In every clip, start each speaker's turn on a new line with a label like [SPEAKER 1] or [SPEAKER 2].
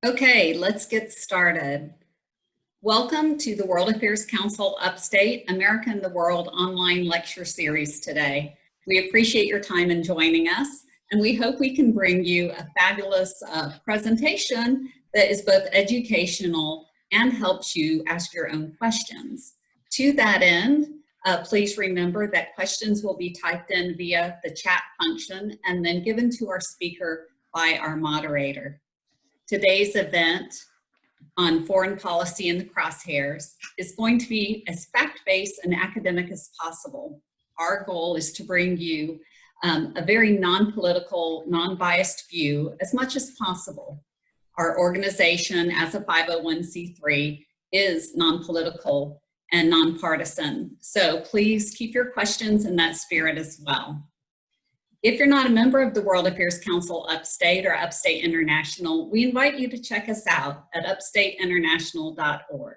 [SPEAKER 1] Okay, let's get started. Welcome to the World Affairs Council Upstate, America and the World online lecture series today. We appreciate your time in joining us, and we hope we can bring you a fabulous presentation that is both educational and helps you ask your own questions. To that end, please remember that questions will be typed in via the chat function and then given to our speaker by our moderator. Today's event on foreign policy in the crosshairs is going to be as fact-based and academic as possible. Our goal is to bring you a very non-political, non-biased view as much as possible. Our organization as a 501c3 is non-political and non-partisan, so please keep your questions in that spirit as well. If you're not a member of the World Affairs Council Upstate or Upstate International, we invite you to check us out at upstateinternational.org.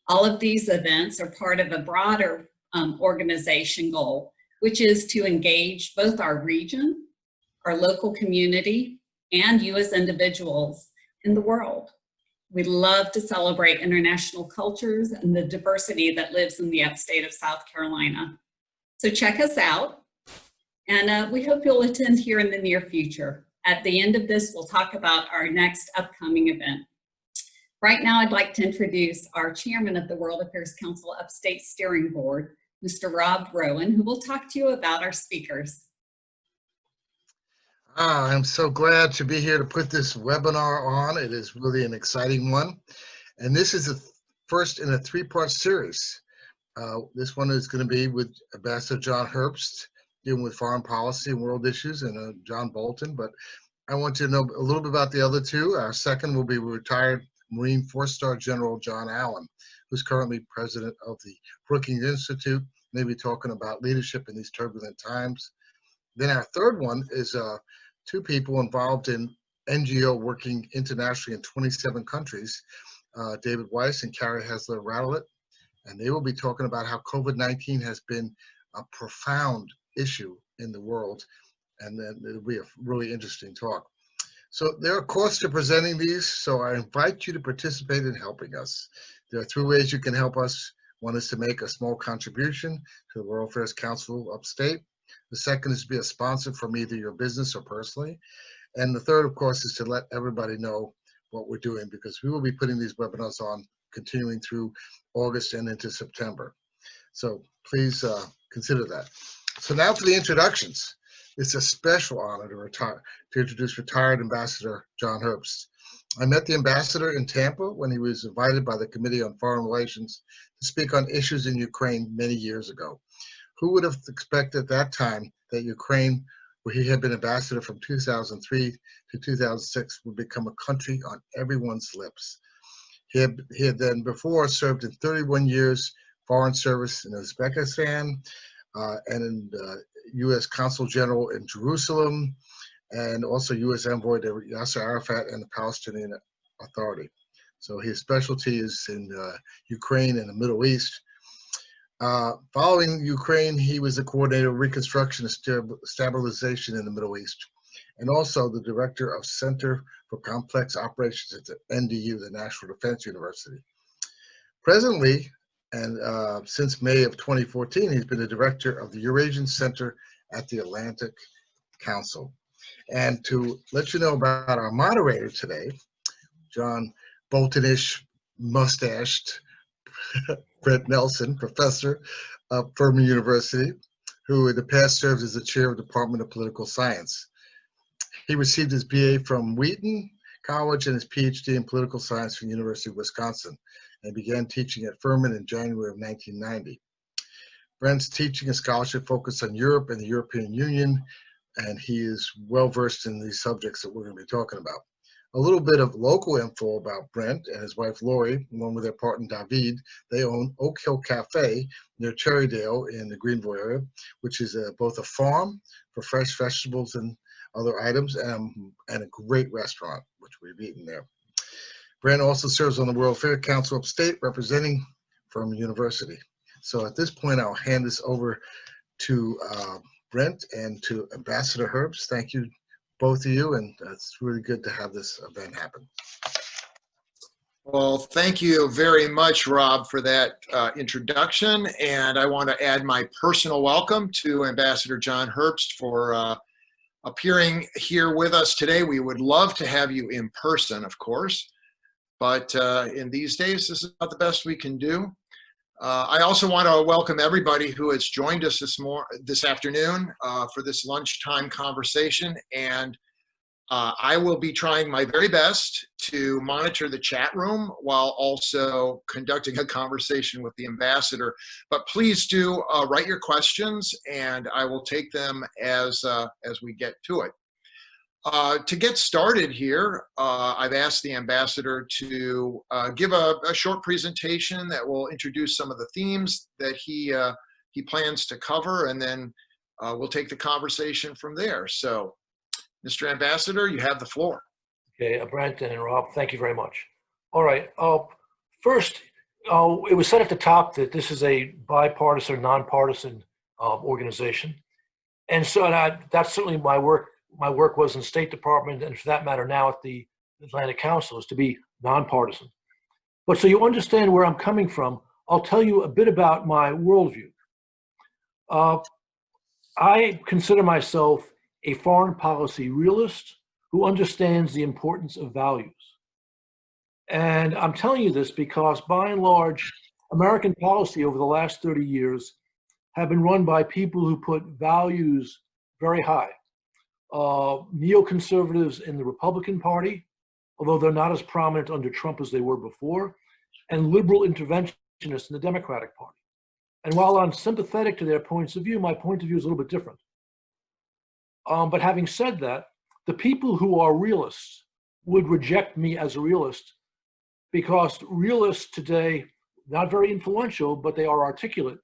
[SPEAKER 1] All of these events are part of a broader organization goal, which is to engage both our region, our local community, and you as individuals in the world. We love to celebrate international cultures and the diversity that lives in the upstate of South Carolina. So check us out. And we hope you'll attend here in the near future. At the end of this, we'll talk about our next upcoming event. Right now, I'd like to introduce our chairman of the World Affairs Council Upstate Steering Board, Mr. Rob Rowan, who will talk to you about our speakers.
[SPEAKER 2] I'm so glad to be here to put this webinar on. It is really an exciting one. And this is the first in a three-part series. This one is going to be with Ambassador John Herbst, dealing with foreign policy and world issues, and John Bolton. But I want you to know a little bit about the other two. Our second will be retired Marine four-star General John Allen, who's currently president of the Brookings Institute, maybe talking about leadership in these turbulent times. Then our third one is two people involved in NGO working internationally in 27 countries, David Weiss and Carrie Hessler-Radelet, and they will be talking about how COVID-19 has been a profound issue in the world, and then it'll be a really interesting talk. So there are costs to presenting these, so I invite you to participate in helping us. There are three ways you can help us. One is to make a small contribution to the World Affairs Council Upstate. The second is to be a sponsor from either your business or personally. And the third, of course, is to let everybody know what we're doing, because we will be putting these webinars on continuing through August and into September. So please consider that. So now for the introductions. It's a special honor to introduce retired Ambassador John Herbst. I met the ambassador in Tampa when he was invited by the Committee on Foreign Relations to speak on issues in Ukraine many years ago. Who would have expected at that time that Ukraine, where he had been ambassador from 2003 to 2006, would become a country on everyone's lips? He had then before served in 31 years foreign service in Uzbekistan, and in U.S. Consul General in Jerusalem, and also U.S. Envoy to Yasser Arafat and the Palestinian Authority. So his specialty is in Ukraine and the Middle East. Following Ukraine, he was the coordinator of reconstruction and stabilization in the Middle East, and also the director of Center for Complex Operations at the NDU, the National Defense University. Presently, and since May of 2014, he's been the director of the Eurasian Center at the Atlantic Council. And to let you know about our moderator today, John Bolton-ish mustached Brent Nelson, professor of Furman University, who in the past served as the chair of the Department of Political Science. He received his BA from Wheaton College and his PhD in political science from the University of Wisconsin, and began teaching at Furman in January of 1990. Brent's teaching and scholarship focus on Europe and the European Union, and he is well versed in these subjects that we're going to be talking about. A little bit of local info about Brent and his wife Lori, along with their partner David. They own Oak Hill Cafe near Cherrydale in the Greenville area, which is both a farm for fresh vegetables and other items, and a great restaurant, which we've eaten there. Brent also serves on the World Affairs Council Upstate, representing Furman University. So at this point, I'll hand this over to Brent and to Ambassador Herbst. Thank you, both of you, and it's really good to have this event happen.
[SPEAKER 3] Well, thank you very much, Rob, for that introduction. And I want to add my personal welcome to Ambassador John Herbst for appearing here with us today. We would love to have you in person, of course, but in these days, this is not the best we can do. I also want to welcome everybody who has joined us this afternoon for this lunchtime conversation. And I will be trying my very best to monitor the chat room while also conducting a conversation with the ambassador. But please do write your questions, and I will take them as we get to it. To get started here, I've asked the ambassador to give a short presentation that will introduce some of the themes that he plans to cover, and then we'll take the conversation from there. So, Mr. Ambassador, you have the floor.
[SPEAKER 4] Okay, Brent and Rob, thank you very much. All right, first, it was said at the top that this is a bipartisan, nonpartisan organization. And so that's certainly my work. My work was in the State Department, and for that matter now at the Atlantic Council, is to be nonpartisan. But so you understand where I'm coming from, I'll tell you a bit about my worldview. I consider myself a foreign policy realist who understands the importance of values. And I'm telling you this because, by and large, American policy over the last 30 years have been run by people who put values very high. Neoconservatives in the Republican Party, although they're not as prominent under Trump as they were before, and liberal interventionists in the Democratic Party. And while I'm sympathetic to their points of view, my point of view is a little bit different. But having said that, the people who are realists would reject me as a realist because realists today, not very influential, but they are articulate,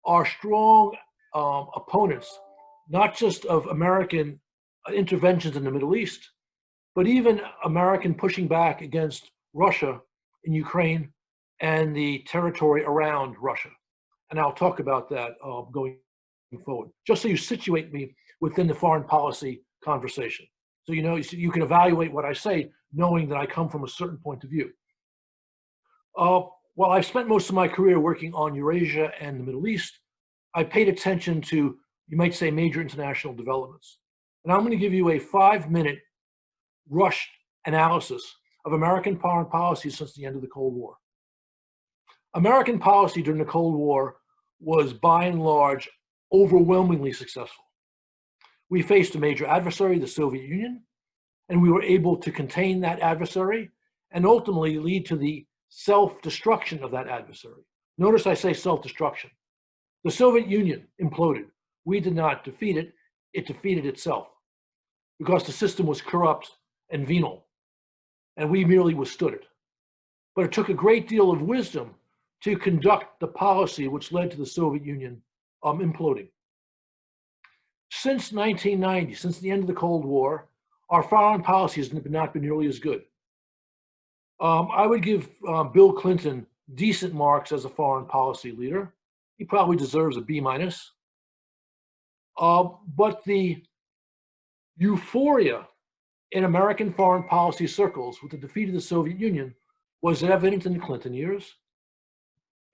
[SPEAKER 4] are strong opponents, not just of American interventions in the Middle East, but even American pushing back against Russia in Ukraine and the territory around Russia. And I'll talk about that going forward, just so you situate me within the foreign policy conversation. So you know, you can evaluate what I say, knowing that I come from a certain point of view. While I've spent most of my career working on Eurasia and the Middle East, I paid attention to, you might say, major international developments. And I'm going to give you a 5-minute rushed analysis of American foreign policy since the end of the Cold War. American policy during the Cold War was, by and large, overwhelmingly successful. We faced a major adversary, the Soviet Union, and we were able to contain that adversary and ultimately lead to the self-destruction of that adversary. Notice I say self-destruction. The Soviet Union imploded. We did not defeat it. It defeated itself because the system was corrupt and venal, and we merely withstood it. But it took a great deal of wisdom to conduct the policy which led to the Soviet Union imploding. Since 1990, since the end of the Cold War, our foreign policy has not been nearly as good. I would give Bill Clinton decent marks as a foreign policy leader. He probably deserves a B-. But the euphoria in American foreign policy circles with the defeat of the Soviet Union was evident in the Clinton years.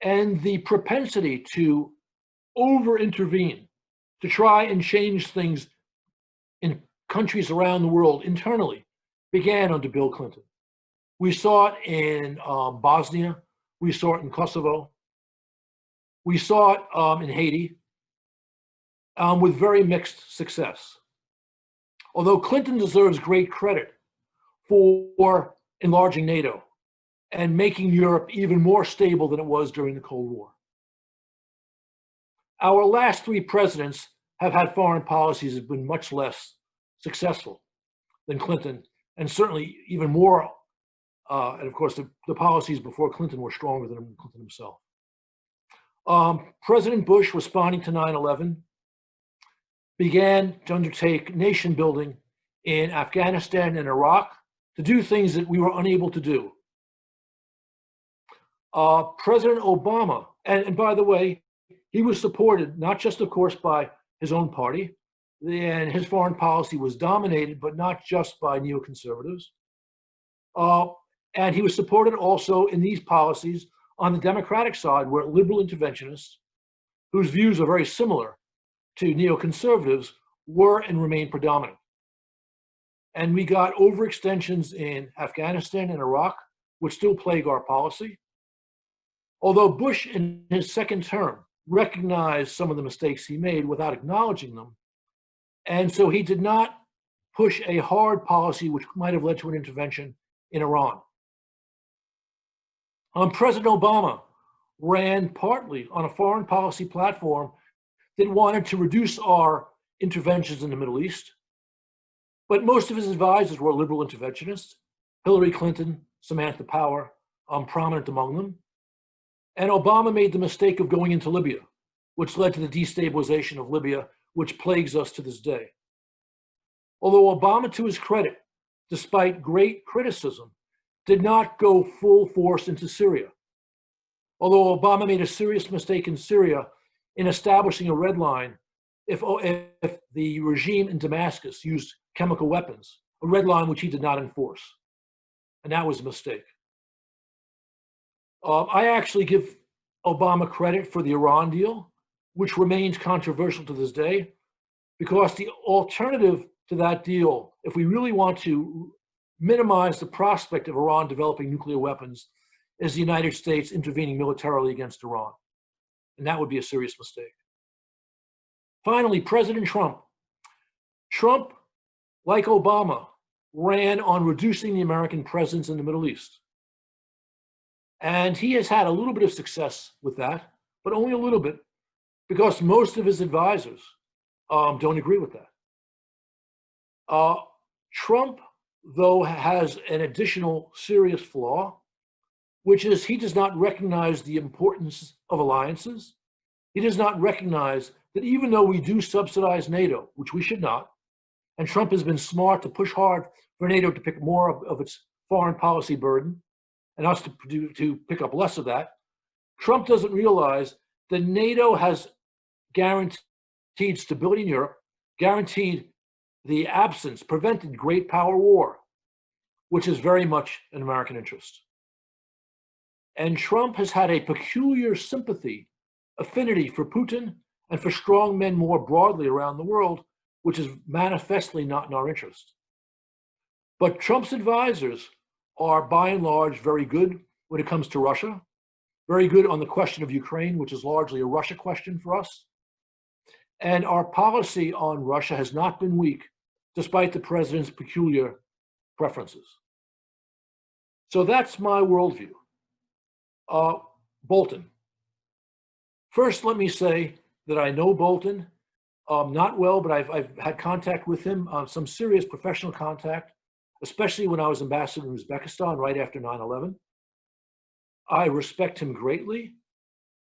[SPEAKER 4] And the propensity to over-intervene, to try and change things in countries around the world internally, began under Bill Clinton. We saw it in Bosnia. We saw it in Kosovo. We saw it in Haiti with very mixed success. Although Clinton deserves great credit for enlarging NATO and making Europe even more stable than it was during the Cold War. Our last 3 presidents have had foreign policies that have been much less successful than Clinton, and certainly even more, and of course the policies before Clinton were stronger than Clinton himself. President Bush, responding to 9/11, began to undertake nation building in Afghanistan and Iraq to do things that we were unable to do. President Obama, and by the way, he was supported not just, of course, by his own party, and his foreign policy was dominated, but not just by neoconservatives. And he was supported also in these policies on the Democratic side, where liberal interventionists, whose views are very similar to neoconservatives, were and remain predominant. And we got overextensions in Afghanistan and Iraq, which still plague our policy. Although Bush in his second term recognized some of the mistakes he made without acknowledging them. And so he did not push a hard policy which might have led to an intervention in Iran. President Obama ran partly on a foreign policy platform that wanted to reduce our interventions in the Middle East. But most of his advisors were liberal interventionists. Hillary Clinton, Samantha Power, prominent among them. And Obama made the mistake of going into Libya, which led to the destabilization of Libya, which plagues us to this day. Although Obama, to his credit, despite great criticism, did not go full force into Syria. Although Obama made a serious mistake in Syria in establishing a red line if the regime in Damascus used chemical weapons, a red line which he did not enforce. And that was a mistake. I actually give Obama credit for the Iran deal, which remains controversial to this day, because the alternative to that deal, if we really want to minimize the prospect of Iran developing nuclear weapons, is the United States intervening militarily against Iran. And that would be a serious mistake. Finally, President Trump. Trump, like Obama, ran on reducing the American presence in the Middle East. And he has had a little bit of success with that, but only a little bit, because most of his advisors don't agree with that. Trump, though, has an additional serious flaw, which is he does not recognize the importance of alliances. He does not recognize that even though we do subsidize NATO, which we should not, and Trump has been smart to push hard for NATO to pick more of its foreign policy burden, and us to pick up less of that, Trump doesn't realize that NATO has guaranteed stability in Europe, guaranteed the absence, prevented great power war, which is very much an American interest. And Trump has had a peculiar sympathy, affinity for Putin and for strong men more broadly around the world, which is manifestly not in our interest. But Trump's advisors are by and large very good when it comes to Russia, very good on the question of Ukraine, which is largely a Russia question for us. And our policy on Russia has not been weak, despite the president's peculiar preferences. So that's my worldview. Bolton. First, let me say that I know Bolton, not well, but I've had contact with him, some serious professional contact, especially when I was ambassador in Uzbekistan right after 9/11. I respect him greatly.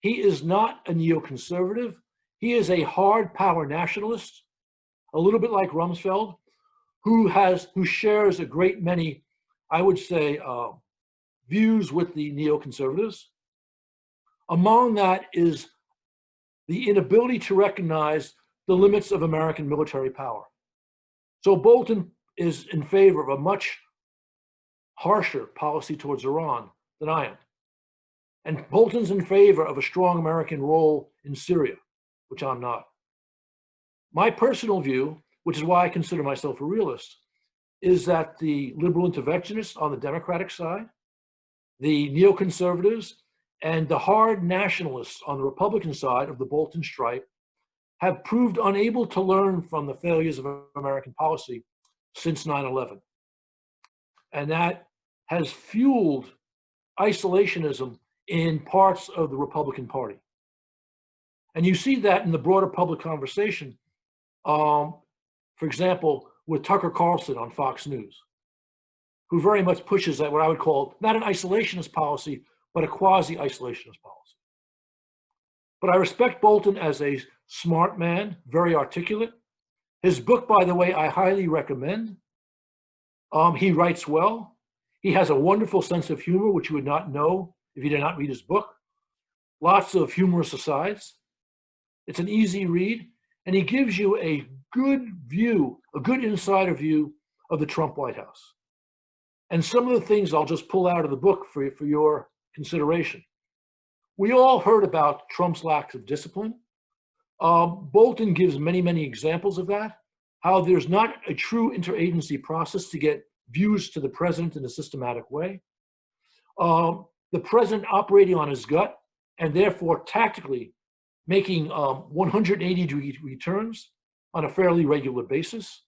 [SPEAKER 4] He is not a neoconservative. He is a hard power nationalist, a little bit like Rumsfeld, who shares a great many, I would say, views with the neoconservatives. Among that is the inability to recognize the limits of American military power. So Bolton is in favor of a much harsher policy towards Iran than I am. And Bolton's in favor of a strong American role in Syria, which I'm not. My personal view, which is why I consider myself a realist, is that the liberal interventionists on the Democratic side, the neoconservatives, and the hard nationalists on the Republican side of the Bolton stripe have proved unable to learn from the failures of American policy since 9/11. And that has fueled isolationism in parts of the Republican Party. And you see that in the broader public conversation, for example, with Tucker Carlson on Fox News, who very much pushes that what I would call not an isolationist policy, but a quasi-isolationist policy. But I respect Bolton as a smart man, very articulate. His book, by the way, I highly recommend. He writes well. He has a wonderful sense of humor, which you would not know if you did not read his book. Lots of humorous asides. It's an easy read, and he gives you a good view, a good insider view of the Trump White House. And some of the things I'll just pull out of the book for your consideration. We all heard about Trump's lack of discipline. Bolton gives many, many examples of that, how there's not a true interagency process to get views to the president in a systematic way. The president operating on his gut and therefore tactically making 180-degree returns on a fairly regular basis.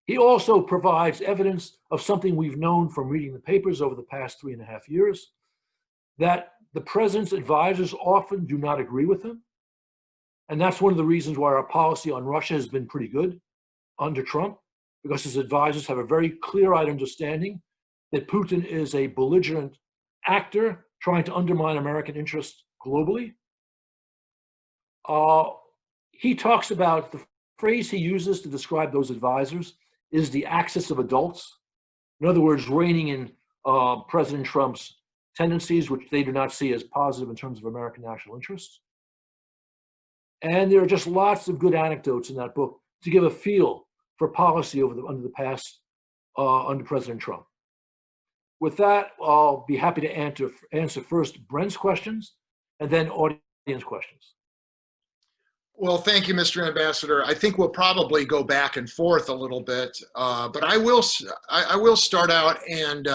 [SPEAKER 4] He also provides evidence of something we've known from reading the papers over the past 3.5 years, that the president's advisors often do not agree with him. And that's one of the reasons why our policy on Russia has been pretty good under Trump, because his advisors have a very clear-eyed understanding that Putin is a belligerent actor trying to undermine American interests globally. He talks about the phrase he uses to describe those advisors is the axis of adults. In other words, reining in President Trump's tendencies, which they do not see as positive in terms of American national interests. And there are just lots of good anecdotes in that book to give a feel for policy under the past under President Trump. With that, I'll be happy to answer first Brent's questions and then audience questions.
[SPEAKER 3] Well, thank you, Mr. Ambassador. I think we'll probably go back and forth a little bit, but I will start out, and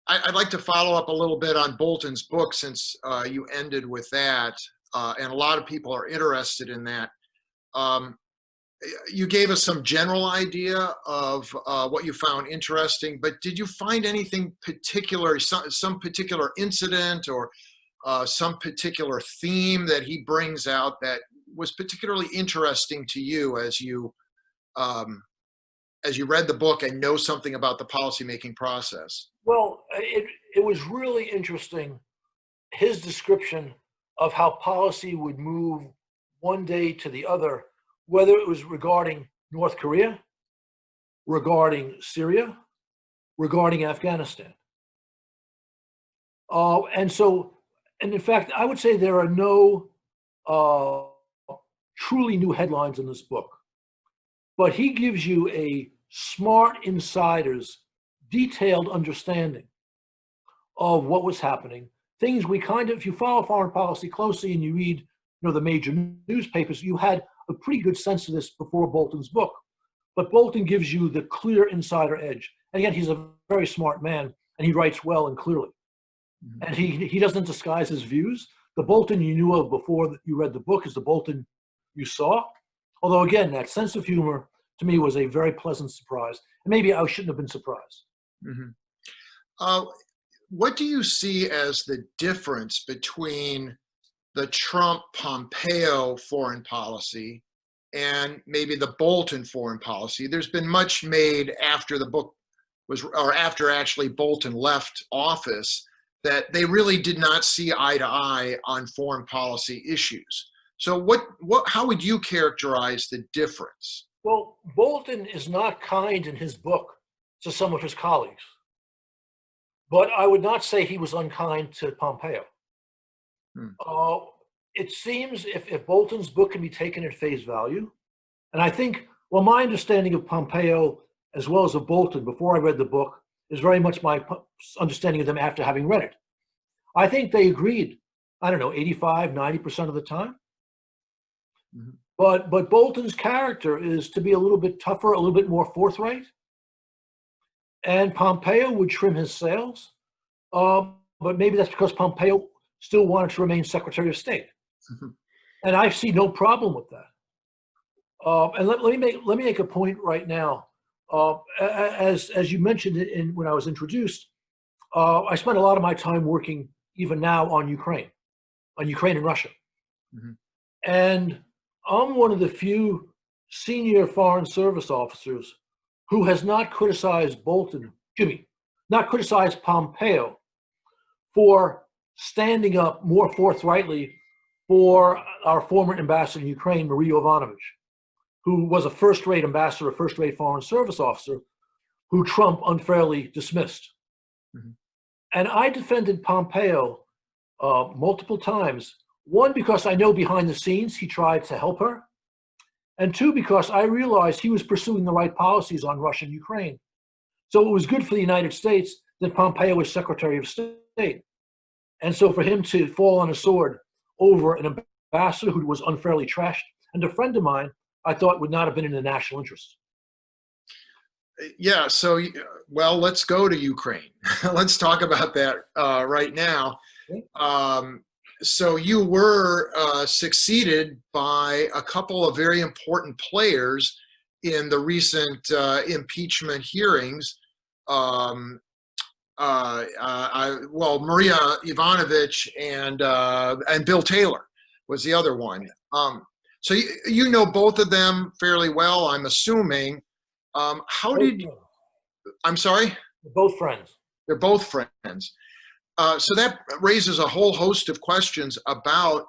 [SPEAKER 3] I'd like to follow up a little bit on Bolton's book, since you ended with that, and a lot of people are interested in that. You gave us some general idea of what you found interesting, but did you find anything particular, some particular incident or some particular theme that he brings out that was particularly interesting to you as you read the book and know something about the policymaking process?
[SPEAKER 4] Well, it was really interesting, his description of how policy would move one day to the other, whether it was regarding North Korea, regarding Syria, regarding Afghanistan. And in fact, I would say there are no truly new headlines in this book, but he gives you a smart insider's detailed understanding of what was happening. Things we kind of, if you follow foreign policy closely and you read, the major newspapers, you had a pretty good sense of this before Bolton's book. But Bolton gives you the clear insider edge. And again, he's a very smart man, and he writes well and clearly. Mm-hmm. And he doesn't disguise his views. The Bolton you knew of before you read the book is the Bolton you saw. Although again, that sense of humor to me was a very pleasant surprise. And maybe I shouldn't have been surprised.
[SPEAKER 3] Mm-hmm. What do you see as the difference between the Trump-Pompeo foreign policy and maybe the Bolton foreign policy? There's been much made after the book was, or after actually Bolton left office, that they really did not see eye to eye on foreign policy issues. So how would you characterize the difference?
[SPEAKER 4] Well, Bolton is not kind in his book to some of his colleagues, but I would not say he was unkind to Pompeo. It seems if Bolton's book can be taken at face value, and I think, well, my understanding of Pompeo as well as of Bolton before I read the book is very much my understanding of them after having read it. I think they agreed, I don't know, 85, 90% of the time. Mm-hmm. But Bolton's character is to be a little bit tougher, a little bit more forthright. And Pompeo would trim his sails, but maybe that's because Pompeo still wanted to remain Secretary of State. Mm-hmm. And I see no problem with that. And let me make a point right now. As you mentioned when I was introduced, I spent a lot of my time working even now on Ukraine and Russia. Mm-hmm. And I'm one of the few senior Foreign Service officers who has not criticized not criticized Pompeo for standing up more forthrightly for our former ambassador in Ukraine, Marie Yovanovitch, who was a first-rate ambassador, a first-rate Foreign Service officer, who Trump unfairly dismissed. Mm-hmm. And I defended Pompeo multiple times. One, because I know behind the scenes he tried to help her. And two, because I realized he was pursuing the right policies on Russia and Ukraine. So it was good for the United States that Pompeo was Secretary of State. And so for him to fall on a sword over an ambassador who was unfairly trashed, and a friend of mine, I thought would not have been in the national interest.
[SPEAKER 3] Yeah, so, well, let's go to Ukraine. Let's talk about that right now. So you were succeeded by a couple of very important players in the recent impeachment hearings. Well, Maria Ivanovich and Bill Taylor was the other one. So you know both of them fairly well, I'm assuming. How did you, I'm sorry?
[SPEAKER 4] They're both friends.
[SPEAKER 3] They're both friends. So that raises a whole host of questions about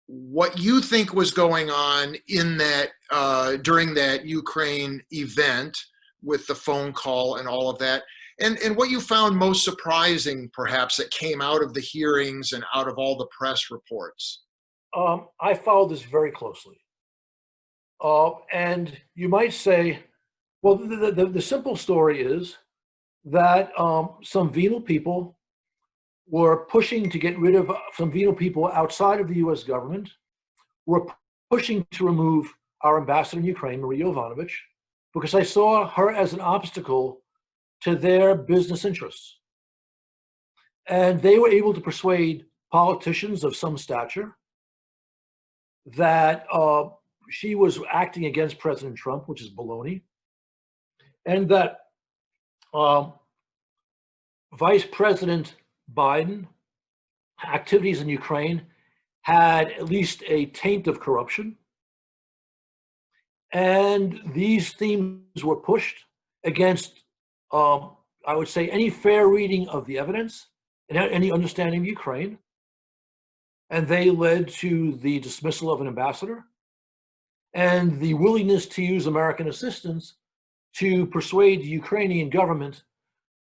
[SPEAKER 3] what you think was going on in that during that Ukraine event with the phone call and all of that, and what you found most surprising, perhaps, that came out of the hearings and out of all the press reports.
[SPEAKER 4] I followed this very closely. And you might say, well, the simple story is that some venal people were pushing to get rid of some venal people outside of the US government, were pushing to remove our ambassador in Ukraine, Maria Ivanovich, because I saw her as an obstacle to their business interests. And they were able to persuade politicians of some stature that she was acting against President Trump, which is baloney, and that Vice President Biden activities in Ukraine had at least a taint of corruption. And these themes were pushed against, I would say, any fair reading of the evidence and any understanding of Ukraine. And they led to the dismissal of an ambassador and the willingness to use American assistance to persuade the Ukrainian government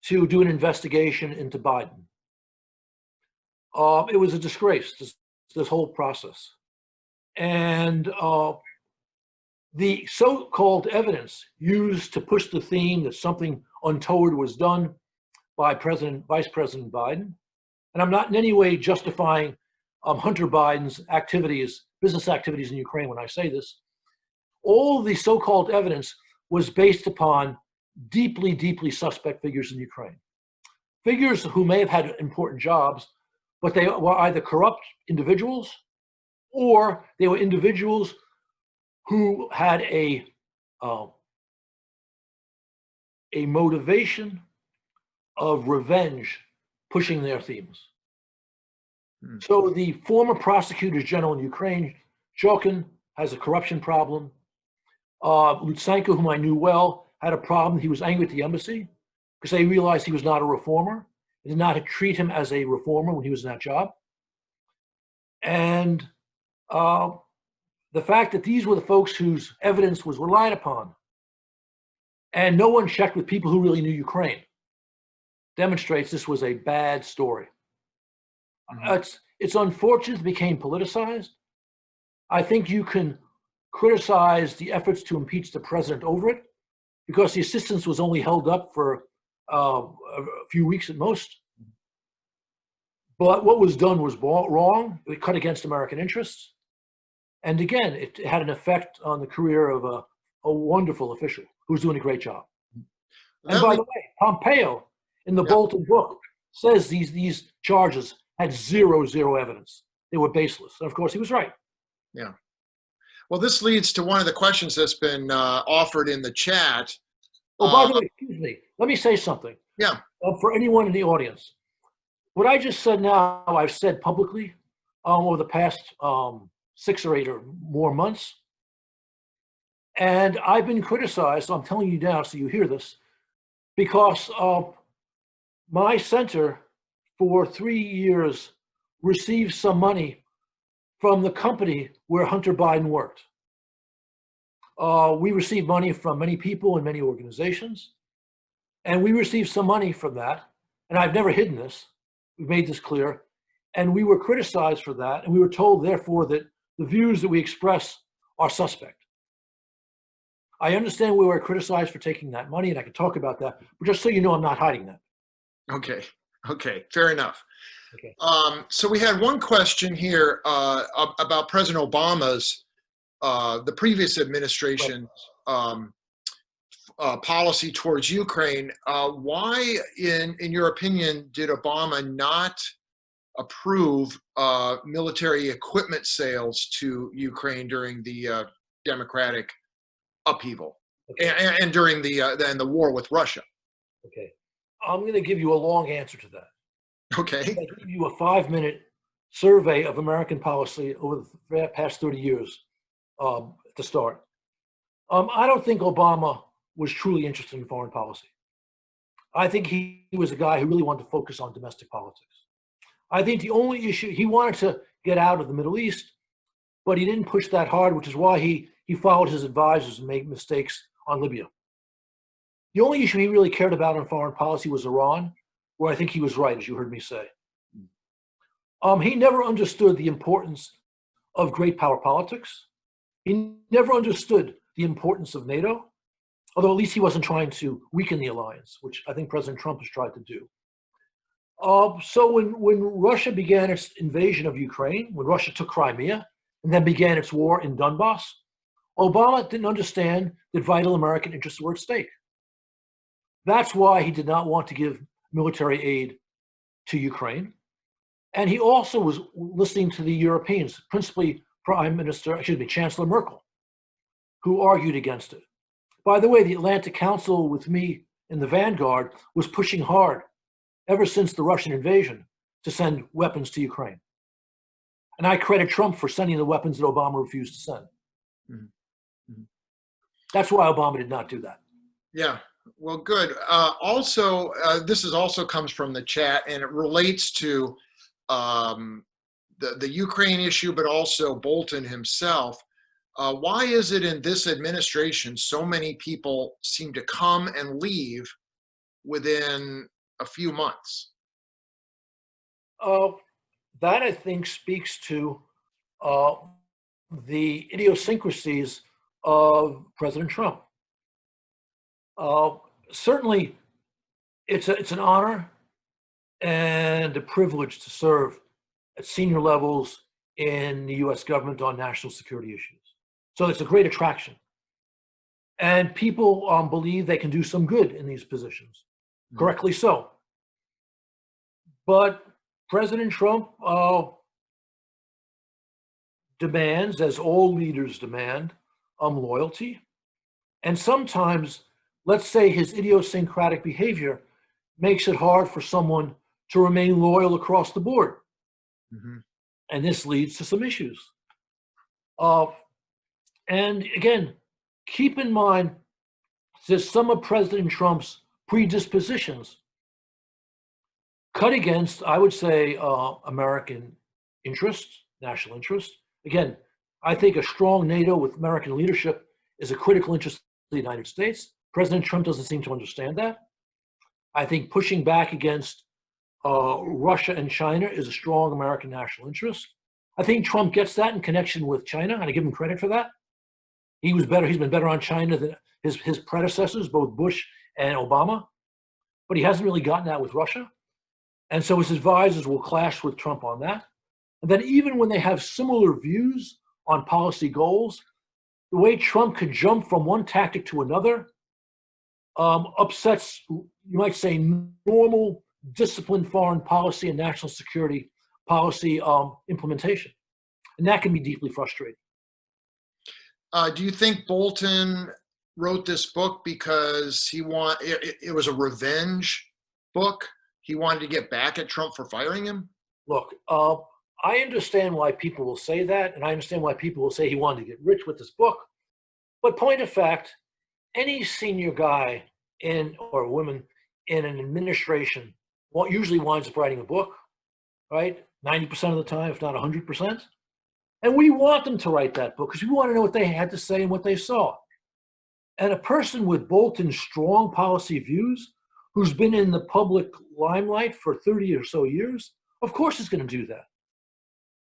[SPEAKER 4] to do an investigation into Biden. It was a disgrace, this whole process. And the so-called evidence used to push the theme that something untoward was done by Vice President Biden, and I'm not in any way justifying Hunter Biden's activities, business activities in Ukraine when I say this, all the so-called evidence was based upon deeply, deeply suspect figures in Ukraine. Figures who may have had important jobs, but they were either corrupt individuals or they were individuals who had a motivation of revenge pushing their themes. So the former prosecutor general in Ukraine, Shokin, has a corruption problem. Lutsenko, whom I knew well, had a problem. He was angry at the embassy because they realized he was not a reformer. They did not treat him as a reformer when he was in that job. And the fact that these were the folks whose evidence was relied upon and no one checked with people who really knew Ukraine demonstrates this was a bad story. It's unfortunate it became politicized. I think you can criticize the efforts to impeach the president over it because the assistance was only held up for a few weeks at most. But what was done was wrong. It cut against American interests. And again, it had an effect on the career of a wonderful official who's doing a great job. And by the way, Pompeo in the Bolton book says these charges had zero evidence. They were baseless. And of course, he was right.
[SPEAKER 3] Yeah. Well, this leads to one of the questions that's been offered in the chat.
[SPEAKER 4] Oh, by the way, excuse me. Let me say something.
[SPEAKER 3] Yeah.
[SPEAKER 4] For anyone in the audience, what I just said now, I've said publicly over the past 6 or 8 or more months. And I've been criticized, so I'm telling you now so you hear this, because my center for 3 years received some money from the company where Hunter Biden worked. We received money from many people and many organizations, and we received some money from that. And I've never hidden this. We've made this clear. And we were criticized for that. And we were told, therefore, that the views that we express are suspect. I understand we were criticized for taking that money, and I can talk about that, but just so you know, I'm not hiding that.
[SPEAKER 3] Okay. Okay. Fair enough.
[SPEAKER 4] Okay.
[SPEAKER 3] So we had one question here about President Obama's, the previous administration, policy towards Ukraine. Why, in your opinion, did Obama not approve military equipment sales to Ukraine during the democratic upheaval,
[SPEAKER 4] Okay.
[SPEAKER 3] and during the war with Russia?
[SPEAKER 4] Okay. I'm going to give you a long answer to that.
[SPEAKER 3] Okay.
[SPEAKER 4] I give you a 5-minute survey of American policy over the past 30 years to start. I don't think Obama was truly interested in foreign policy. I think he was a guy who really wanted to focus on domestic politics. I think the only issue, he wanted to get out of the Middle East, but he didn't push that hard, which is why he followed his advisors and made mistakes on Libya. The only issue he really cared about in foreign policy was Iran, where I think he was right, as you heard me say. He never understood the importance of great power politics. He never understood the importance of NATO, although at least he wasn't trying to weaken the alliance, which I think President Trump has tried to do. So when Russia began its invasion of Ukraine, when Russia took Crimea, and then began its war in Donbass, Obama didn't understand that vital American interests were at stake. That's why he did not want to give military aid to Ukraine. And he also was listening to the Europeans, principally Chancellor Merkel, who argued against it. By the way, the Atlantic Council, with me in the vanguard, was pushing hard ever since the Russian invasion to send weapons to Ukraine. And I credit Trump for sending the weapons that Obama refused to send.
[SPEAKER 3] Mm-hmm.
[SPEAKER 4] That's why Obama did not do that.
[SPEAKER 3] Yeah. Well, good. Also, this is also comes from the chat, and it relates to the Ukraine issue, but also Bolton himself. Why is it in this administration so many people seem to come and leave within a few months?
[SPEAKER 4] That, I think, speaks to the idiosyncrasies of President Trump. Certainly, it's an honor and a privilege to serve at senior levels in the U.S. government on national security issues. So it's a great attraction. And people believe they can do some good in these positions, correctly so. But President Trump demands, as all leaders demand, loyalty. And sometimes, let's say his idiosyncratic behavior makes it hard for someone to remain loyal across the board.
[SPEAKER 3] Mm-hmm.
[SPEAKER 4] And this leads to some issues. And again, keep in mind that some of President Trump's predispositions cut against, I would say, American interest, national interest. Again, I think a strong NATO with American leadership is a critical interest of the United States. President Trump doesn't seem to understand that. I think pushing back against Russia and China is a strong American national interest. I think Trump gets that in connection with China, and I give him credit for that. He's been better on China than his predecessors, both Bush and Obama, but he hasn't really gotten that with Russia. And so his advisors will clash with Trump on that. And then even when they have similar views on policy goals, the way Trump could jump from one tactic to another upsets, you might say, normal disciplined foreign policy and national security policy implementation. And that can be deeply frustrating.
[SPEAKER 3] Do you think Bolton wrote this book because it was a revenge book? He wanted to get back at Trump for firing him?
[SPEAKER 4] Look, I understand why people will say that, and I understand why people will say he wanted to get rich with this book. But point of fact, any senior guy or woman in an administration usually winds up writing a book, right? 90% of the time, if not 100%. And we want them to write that book because we want to know what they had to say and what they saw. And a person with Bolton's strong policy views, who's been in the public limelight for 30 or so years, of course is going to do that.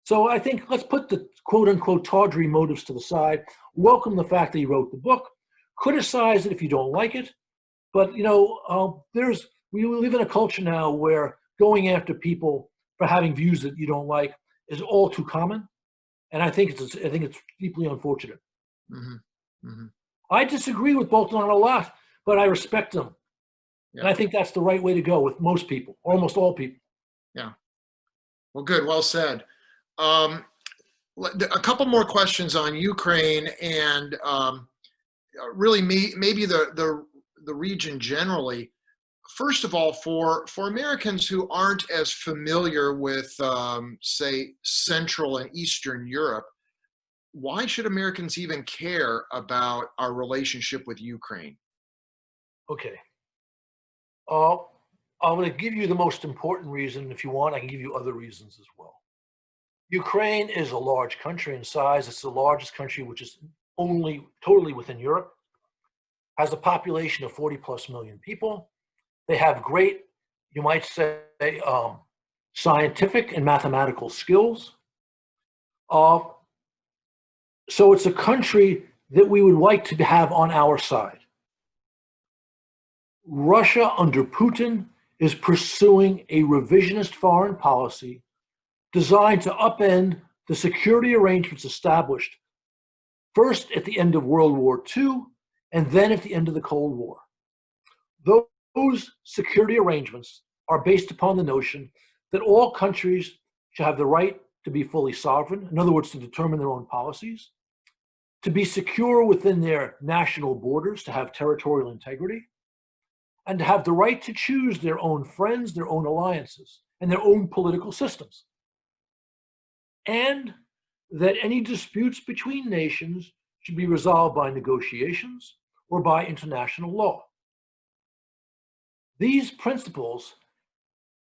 [SPEAKER 4] So I think let's put the quote unquote tawdry motives to the side, welcome the fact that he wrote the book, Criticize it if you don't like it. But, we live in a culture now where going after people for having views that you don't like is all too common. And I think it's deeply unfortunate.
[SPEAKER 3] Mm-hmm. Mm-hmm.
[SPEAKER 4] I disagree with Bolton on a lot, but I respect him.
[SPEAKER 3] Yeah.
[SPEAKER 4] And I think that's the right way to go with most people, almost all people.
[SPEAKER 3] Yeah. Well, good. Well said. A couple more questions on Ukraine and really maybe the region generally. First of all, for Americans who aren't as familiar with, say, Central and Eastern Europe, why should Americans even care about our relationship with Ukraine?
[SPEAKER 4] Okay. I'm going to give you the most important reason. If you want, I can give you other reasons as well. Ukraine is a large country in size. It's the largest country, which is only totally within Europe, has a population of 40 plus million people. They have great, you might say, scientific and mathematical skills. So it's a country that we would like to have on our side. Russia under Putin is pursuing a revisionist foreign policy designed to upend the security arrangements established first at the end of World War II and then at the end of the Cold War. Those security arrangements are based upon the notion that all countries should have the right to be fully sovereign, in other words, to determine their own policies, to be secure within their national borders, to have territorial integrity, and to have the right to choose their own friends, their own alliances, and their own political systems. And that any disputes between nations should be resolved by negotiations or by international law. These principles,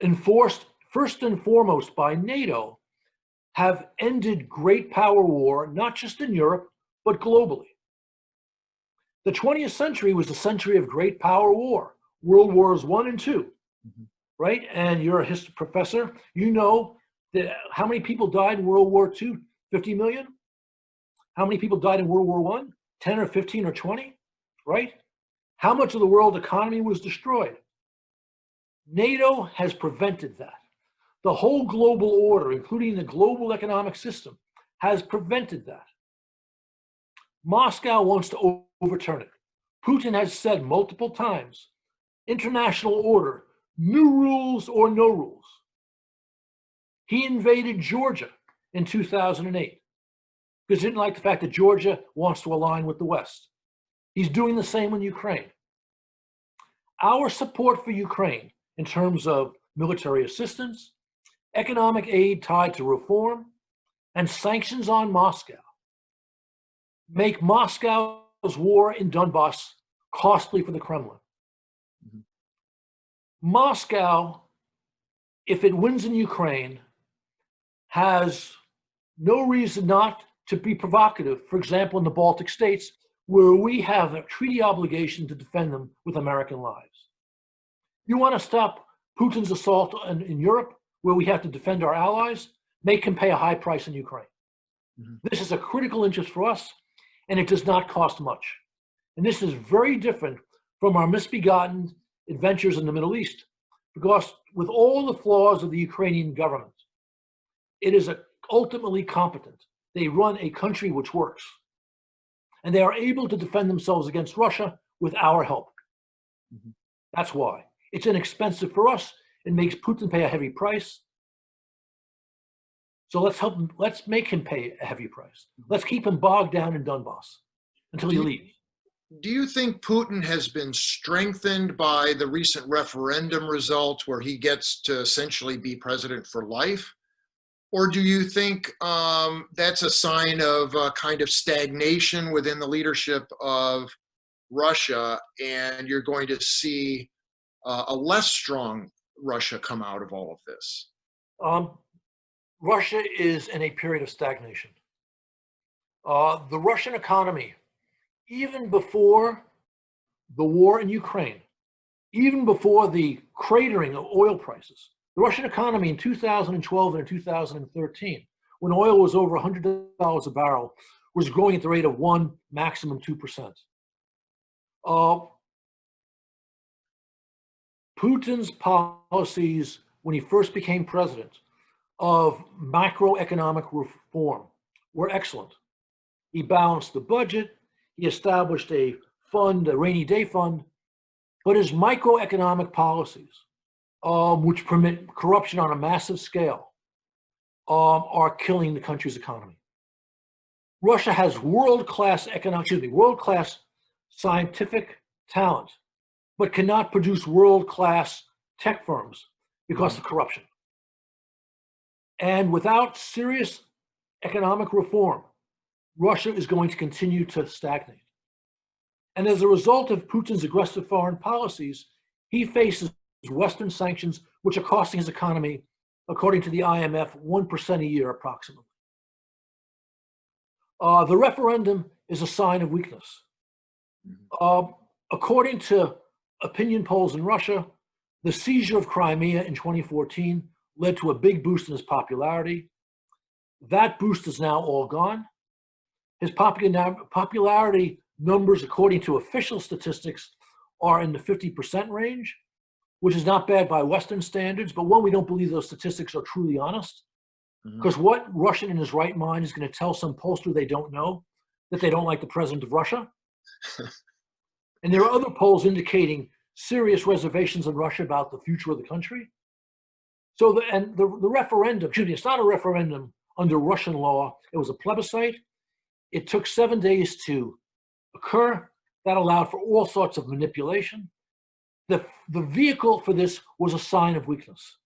[SPEAKER 4] enforced first and foremost by NATO, have ended great power war, not just in Europe, but globally. The 20th century was the century of great power war, World Wars I and II, right? And you're a history professor. You know that how many people died in World War II? 50 million? How many people died in World War I? 10 or 15 or 20, right? How much of the world economy was destroyed? NATO has prevented that. The whole global order, including the global economic system, has prevented that. Moscow wants to overturn it. Putin has said multiple times, international order, new rules or no rules. He invaded Georgia in 2008 because he didn't like the fact that Georgia wants to align with the West. He's doing the same in Ukraine. Our support for Ukraine in terms of military assistance, economic aid tied to reform, and sanctions on Moscow make Moscow's war in Donbass costly for the Kremlin. Moscow, if it wins in Ukraine, has no reason not to be provocative. For example, in the Baltic states, where we have a treaty obligation to defend them with American lives. You want to stop Putin's assault in Europe, where we have to defend our allies, make him pay a high price in Ukraine. This is a critical interest for us, and it does not cost much. And this is very different from our misbegotten adventures in the Middle East, because with all the flaws of the Ukrainian government, it is ultimately competent. They run a country which works, and they are able to defend themselves against Russia with our help. That's why. It's inexpensive for us. It makes Putin pay a heavy price. So let's make him pay a heavy price. Let's keep him bogged down in Donbass until he leaves.
[SPEAKER 3] Do you think Putin has been strengthened by the recent referendum result where he gets to essentially be president for life? Or do you think that's a sign of kind of stagnation within the leadership of Russia, and you're going to see a less strong Russia come out of all of this?
[SPEAKER 4] Russia is in a period of stagnation. The Russian economy, even before the war in Ukraine, even before the cratering of oil prices, the Russian economy in 2012 and in 2013, when oil was over $100 a barrel, was growing at the rate of 1%, maximum 2%. Uh, Putin's policies when he first became president of macroeconomic reform were excellent. He balanced the budget, he established a fund, a rainy day fund, but his microeconomic policies, which permit corruption on a massive scale, are killing the country's economy. Russia has world-class scientific talent, but cannot produce world-class tech firms because of corruption. And without serious economic reform, Russia is going to continue to stagnate. And as a result of Putin's aggressive foreign policies, he faces Western sanctions, which are costing his economy, according to the IMF, 1% a year approximately. The referendum is a sign of weakness. According to opinion polls in Russia, the seizure of Crimea in 2014 led to a big boost in his popularity. That boost is now all gone. His popularity numbers, according to official statistics, are in the 50% range, which is not bad by Western standards, but one, we don't believe those statistics are truly honest. Because what Russian in his right mind is going to tell some pollster they don't know that they don't like the president of Russia? And there are other polls indicating serious reservations in Russia about the future of the country. So the referendum, excuse me, it's not a referendum under Russian law. It was a plebiscite. It took 7 days to occur. That allowed for all sorts of manipulation. The vehicle for this was a sign of weakness.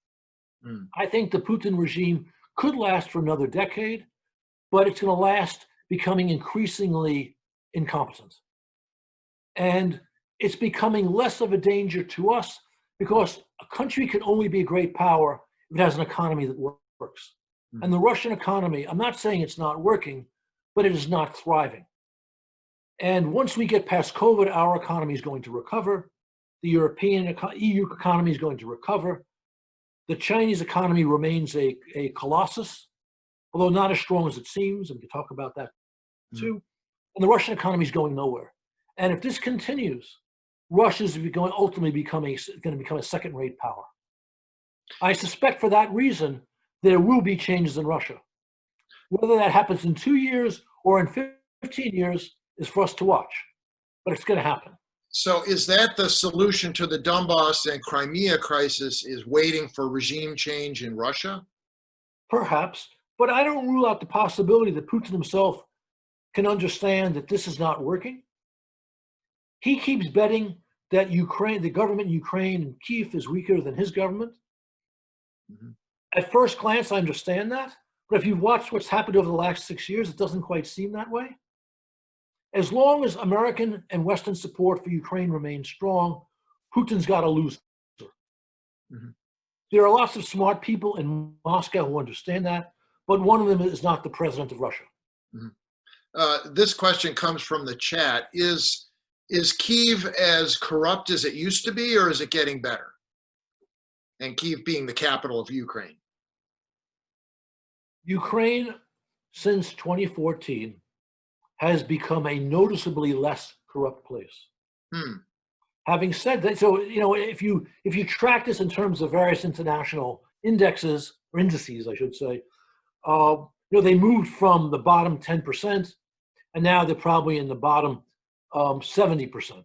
[SPEAKER 4] I think the Putin regime could last for another decade, but it's going to last becoming increasingly incompetent. And it's becoming less of a danger to us because a country can only be a great power if it has an economy that works. And the Russian economy, I'm not saying it's not working, but it is not thriving. And once we get past COVID, our economy is going to recover. The EU economy is going to recover. The Chinese economy remains a colossus, although not as strong as it seems, and we can talk about that too. And the Russian economy is going nowhere. And if this continues, Russia is going to ultimately become a second-rate power. I suspect for that reason, there will be changes in Russia. Whether that happens in 2 years or in 15 years is for us to watch, but it's going to happen.
[SPEAKER 3] So is that the solution to the Donbass and Crimea crisis, is waiting for regime change in Russia?
[SPEAKER 4] Perhaps, but I don't rule out the possibility that Putin himself can understand that this is not working. He keeps betting that the government in Ukraine and Kyiv is weaker than his government. At first glance, I understand that, but if you've watched what's happened over the last 6 years, it doesn't quite seem that way. As long as American and Western support for Ukraine remains strong, Putin's got to lose. There are lots of smart people in Moscow who understand that, but one of them is not the president of Russia.
[SPEAKER 3] This question comes from the chat. Is Kyiv as corrupt as it used to be, or is it getting better? And Kyiv being the capital of Ukraine.
[SPEAKER 4] Ukraine, since 2014, has become a noticeably less corrupt place. Having said that, so if you track this in terms of various international indices, I should say, they moved from the bottom 10%, and now they're probably in the bottom 70%.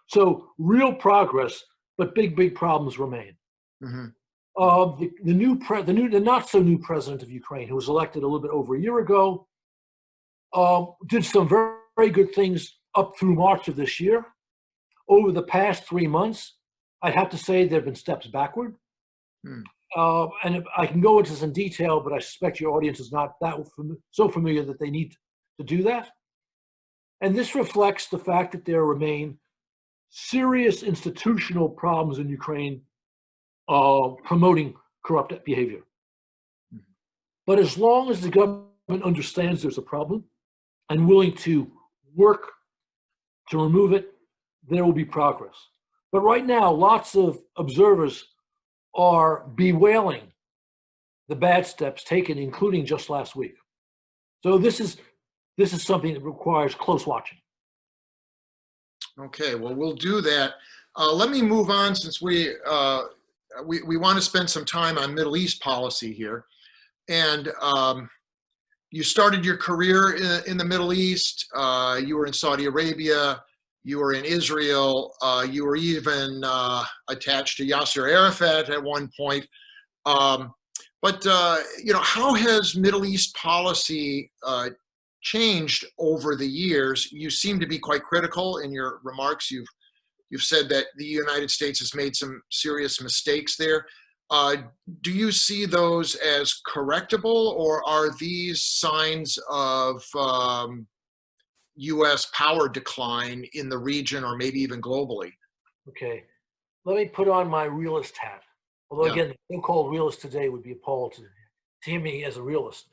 [SPEAKER 4] So real progress, but big problems remain. The not so new president of Ukraine, who was elected a little bit over a year ago, did some very good things up through March of this year. Over the past 3 months, I'd have to say there have been steps backward. And I can go into this in detail, but I suspect your audience is not so familiar that they need to do that. And this reflects the fact that there remain serious institutional problems in Ukraine promoting corrupt behavior. But as long as the government understands there's a problem and willing to work to remove it, there will be progress. But right now, lots of observers are bewailing the bad steps taken, including just last week. So this is something that requires close watching.
[SPEAKER 3] Okay, well, we'll do that. Let me move on since we want to spend some time on Middle East policy here. And you started your career in the Middle East. You were in Saudi Arabia. You were in Israel. You were even attached to Yasser Arafat at one point. But how has Middle East policy changed over the years? You seem to be quite critical in your remarks. You've said that the United States has made some serious mistakes there. Do you see those as correctable, or are these signs of U.S. power decline in the region or maybe even globally?
[SPEAKER 4] Okay, let me put on my realist hat. Although,
[SPEAKER 3] Yeah.
[SPEAKER 4] again, the so-called realist today would be appalled to see me as a realist.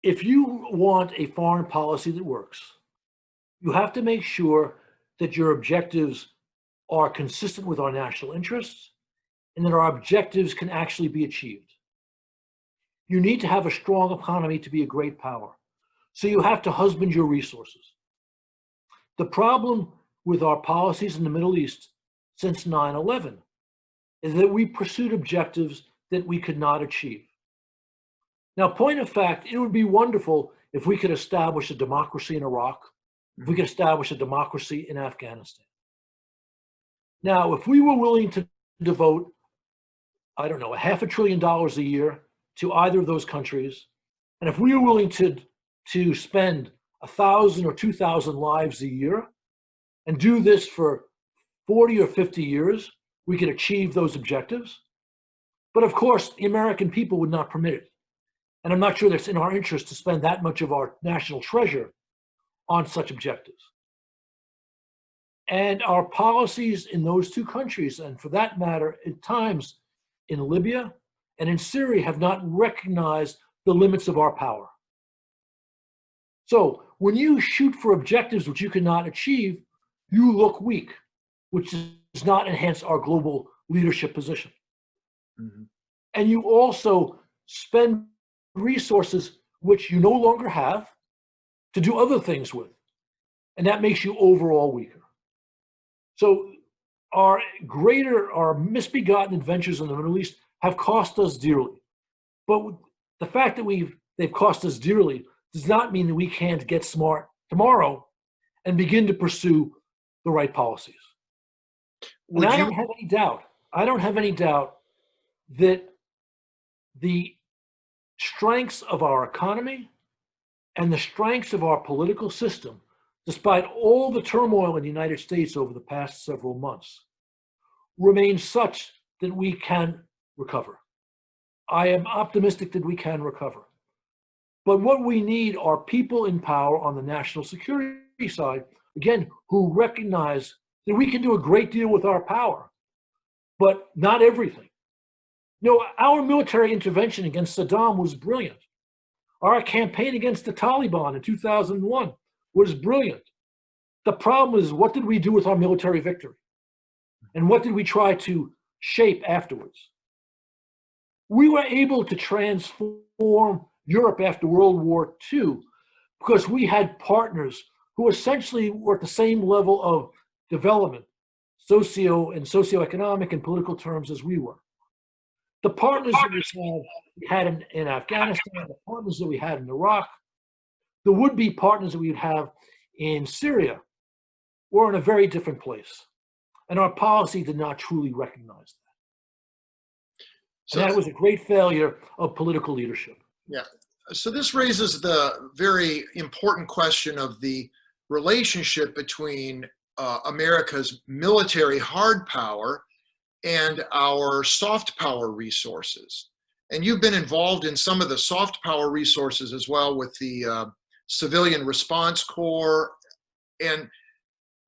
[SPEAKER 4] If you want a foreign policy that works, you have to make sure that your objectives are consistent with our national interests and that our objectives can actually be achieved. You need to have a strong economy to be a great power. So you have to husband your resources. The problem with our policies in the Middle East since 9/11 is that we pursued objectives that we could not achieve. Now, point of fact, it would be wonderful if we could establish a democracy in Iraq, if we could establish a democracy in Afghanistan. Now, if we were willing to devote, I don't know, $500 billion a year to either of those countries, and if we were willing to spend 1,000 or 2,000 lives a year and do this for 40 or 50 years, we could achieve those objectives. But of course, the American people would not permit it. And I'm not sure that's in our interest to spend that much of our national treasure on such objectives. And our policies in those two countries, and for that matter, at times in Libya and in Syria, have not recognized the limits of our power. So when you shoot for objectives which you cannot achieve, you look weak, which does not enhance our global leadership position.
[SPEAKER 3] Mm-hmm.
[SPEAKER 4] And you also spend resources which you no longer have to do other things with. And that makes you overall weaker. So our misbegotten adventures in the Middle East have cost us dearly. But the fact that they've cost us dearly does not mean that we can't get smart tomorrow and begin to pursue the right policies. And I don't have any doubt that the strengths of our economy and the strengths of our political system, despite all the turmoil in the United States over the past several months, remain such that we can recover. I am optimistic that we can recover. But what we need are people in power on the national security side, again, who recognize that we can do a great deal with our power, but not everything. Our military intervention against Saddam was brilliant. Our campaign against the Taliban in 2001 was brilliant. The problem is, what did we do with our military victory? And what did we try to shape afterwards? We were able to transform Europe after World War II because we had partners who essentially were at the same level of development, socioeconomic and political terms as we were. The partners that we had in Afghanistan, the partners that we had in Iraq, the would-be partners that we would have in Syria were in a very different place. And our policy did not truly recognize that. So that was a great failure of political leadership.
[SPEAKER 3] Yeah. So this raises the very important question of the relationship between America's military hard power and our soft power resources. And you've been involved in some of the soft power resources as well with the Civilian Response Corps. And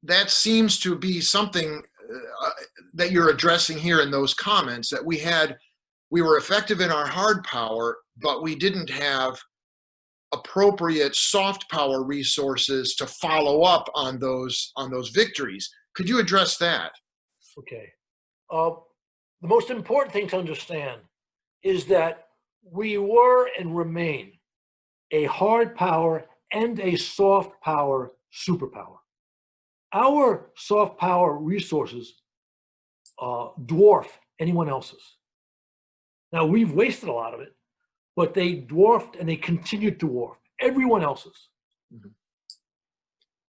[SPEAKER 3] that seems to be something that you're addressing here in those comments, that we were effective in our hard power, but we didn't have appropriate soft power resources to follow up on those victories. Could you address that?
[SPEAKER 4] Okay. The most important thing to understand is that we were and remain a hard power and a soft power superpower. Our soft power resources dwarf anyone else's. Now, we've wasted a lot of it, but they dwarfed and they continue to dwarf everyone else's.
[SPEAKER 3] Mhm.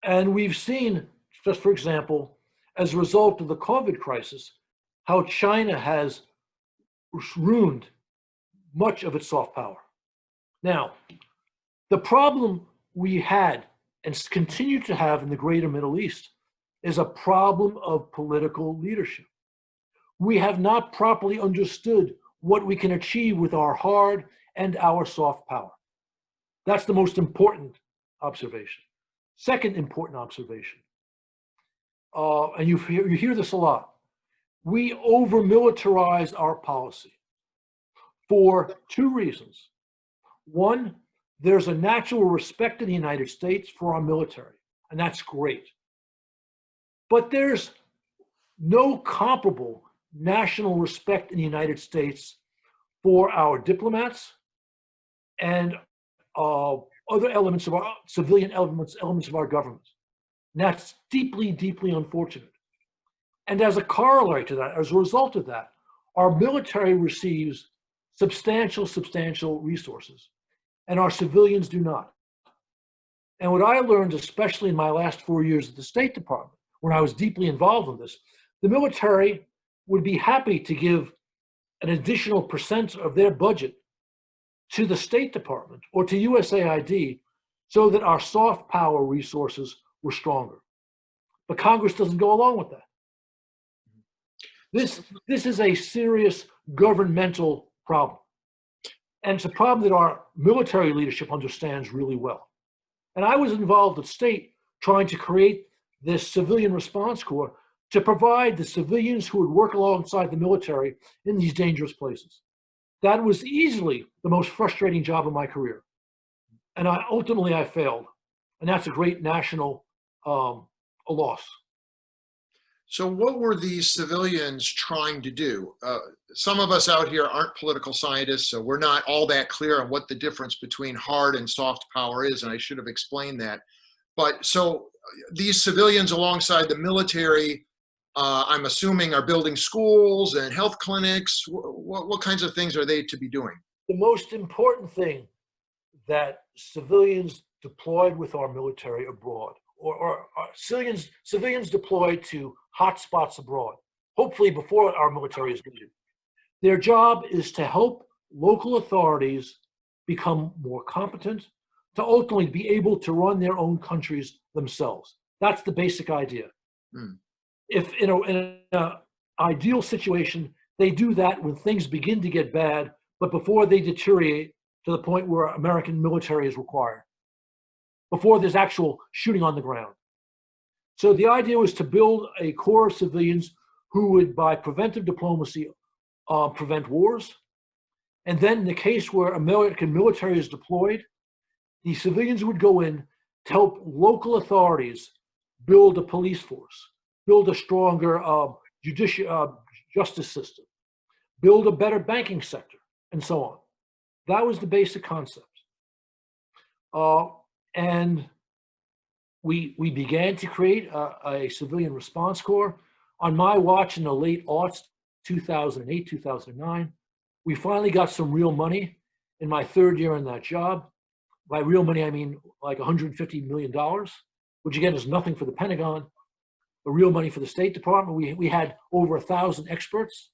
[SPEAKER 4] And we've seen, just for example, as a result of the COVID crisis, how China has ruined much of its soft power. Now, the problem we had and continue to have in the greater Middle East is a problem of political leadership. We have not properly understood what we can achieve with our hard and our soft power. That's the most important observation. Second important observation, and you hear this a lot, we over-militarize our policy for two reasons. One, there's a natural respect in the United States for our military, and that's great. But there's no comparable national respect in the United States for our diplomats and other elements of our civilian elements of our government. And that's deeply, deeply unfortunate. And as a corollary to that, as a result of that, our military receives substantial resources, and our civilians do not. And what I learned, especially in my last 4 years at the State Department, when I was deeply involved in this, the military would be happy to give an additional % of their budget to the State Department or to USAID so that our soft power resources were stronger. But Congress doesn't go along with that. This is a serious governmental problem. And it's a problem that our military leadership understands really well. And I was involved at State trying to create this civilian response corps to provide the civilians who would work alongside the military in these dangerous places. That was easily the most frustrating job of my career. And ultimately I failed. And that's a great national loss.
[SPEAKER 3] So what were these civilians trying to do? Some of us out here aren't political scientists, so we're not all that clear on what the difference between hard and soft power is, and I should have explained that. But so these civilians alongside the military, I'm assuming, are building schools and health clinics. What kinds of things are they to be doing?
[SPEAKER 4] The most important thing that civilians deployed with our military abroad, or civilians deployed to hotspots abroad, hopefully before our military is needed. Their job is to help local authorities become more competent, to ultimately be able to run their own countries themselves. That's the basic idea. Mm. If in an ideal situation, they do that when things begin to get bad, but before they deteriorate to the point where American military is required, before there's actual shooting on the ground. So the idea was to build a corps of civilians who would, by preventive diplomacy, prevent wars. And then in the case where American military is deployed, the civilians would go in to help local authorities build a police force, build a stronger justice system, build a better banking sector, and so on. That was the basic concept. And we began to create a civilian response corps. On my watch in the late aughts, 2008, 2009, we finally got some real money in my third year in that job. By real money, I mean like $150 million, which again is nothing for the Pentagon, but real money for the State Department. We had over 1,000 experts,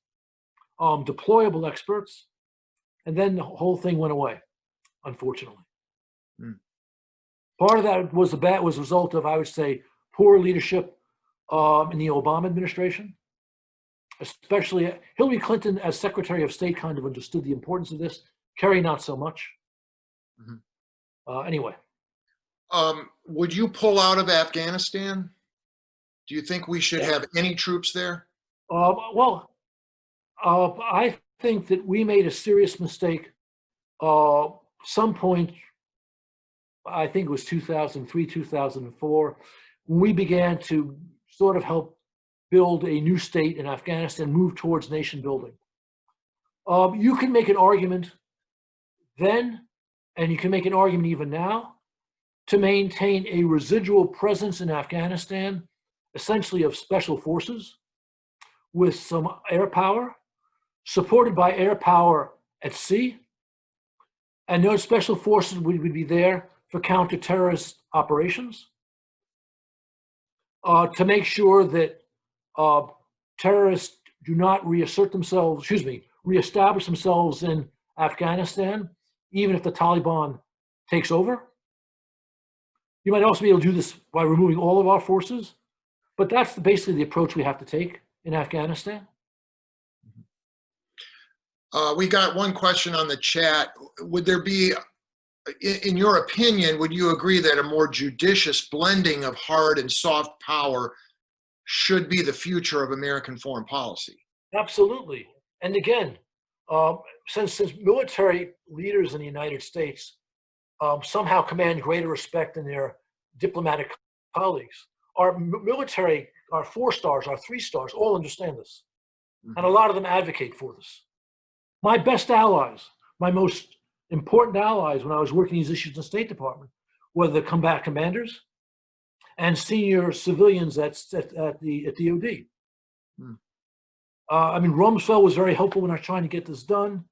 [SPEAKER 4] deployable experts, and then the whole thing went away, unfortunately. Mm. Part of that was a result of, I would say, poor leadership in the Obama administration. Especially Hillary Clinton, as Secretary of State, kind of understood the importance of this. Kerry, not so much. Mm-hmm. Anyway.
[SPEAKER 3] Would you pull out of Afghanistan? Do you think we should have any troops there?
[SPEAKER 4] I think that we made a serious mistake. Some point, I think it was 2003, 2004, when we began to sort of help build a new state in Afghanistan, move towards nation building. You can make an argument then, and you can make an argument even now, to maintain a residual presence in Afghanistan, essentially of special forces, with some air power, supported by air power at sea. And those special forces would be there for counter-terrorist operations, to make sure that terrorists do not reestablish themselves in Afghanistan, even if the Taliban takes over. You might also be able to do this by removing all of our forces, but that's basically the approach we have to take in Afghanistan.
[SPEAKER 3] We got one question on the chat. Would there be, in your opinion, would you agree that a more judicious blending of hard and soft power should be the future of American foreign policy?
[SPEAKER 4] Absolutely. And again, since military leaders in the United States somehow command greater respect than their diplomatic colleagues, our military, our 4 stars, our 3 stars, all understand this.
[SPEAKER 3] Mm-hmm.
[SPEAKER 4] And a lot of them advocate for this. My best allies, my most important allies when I was working these issues in the State Department, were the combat commanders and senior civilians at the DOD.
[SPEAKER 3] Hmm.
[SPEAKER 4] I mean, Rumsfeld was very helpful when I was trying to get this done.